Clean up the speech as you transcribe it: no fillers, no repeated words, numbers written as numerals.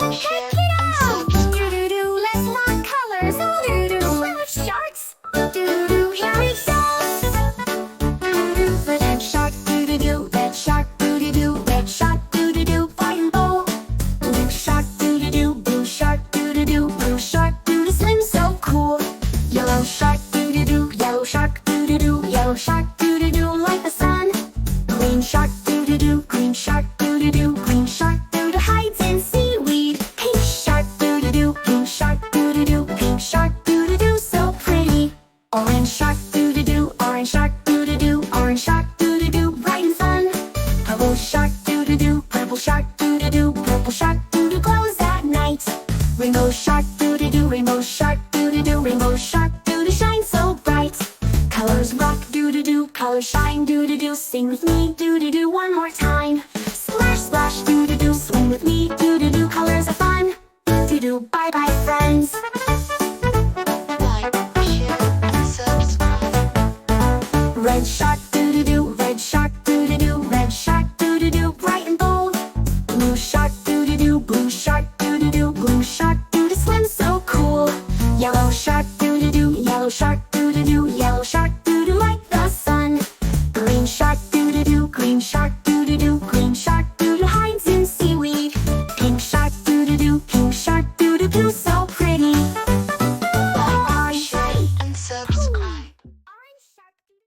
like, share, Kido! subscribe. Do-do-do, let's learn colors. Do-do-do, love sharks. Do-do-do, here we go. Do-do-do, red shark. Do-do-do, red shark. Do-do-do, red shark. Do-do-do, fight and bowl. Blue shark. Do-do-do, blue shark. Do-do-do, blue shark. Do-do, swim so cool. Yellow shark. Do-do-do, yellow shark. Do-do-do, yellow shark. Do-do-do, like the sun. Green shark. Do-do-do, green shark. Do-do-do, green shark. Do-do, hides in seaweed. Pink shark. Do-do-do, pink shark. Do-do-do, pink shark. Do-do-do, so pretty. Orange shark. Do-do-do, orange shark. Do-do-do, orange shark. Do-do-do, bright and fun. Purple shark. Do-do-do, purple shark. Do-do-do, purple shark. Do-do, glows at night. Rainbow shark. Do-do-do, rainbow shark. Do-do-do, rainbow shark. Do-do, shine so bright. Colors rock. Do-do-do, colors shine. Do-do-do, sing with me. Do-do-do, one more time. Splash, splash. Do-do-do, swim with me. Do-do-do, colors are fun. Do-do, bye-bye friends. Like, share, subscribe. Red shark, do-do-do, red shark, do-do-do, red shark, do-do-do, bright and bold. Blue shark, do-do-do, blue shark, do-do-do, blue shark, do-do, swim so cool. Yellow shark, do-do-do, yellow shark,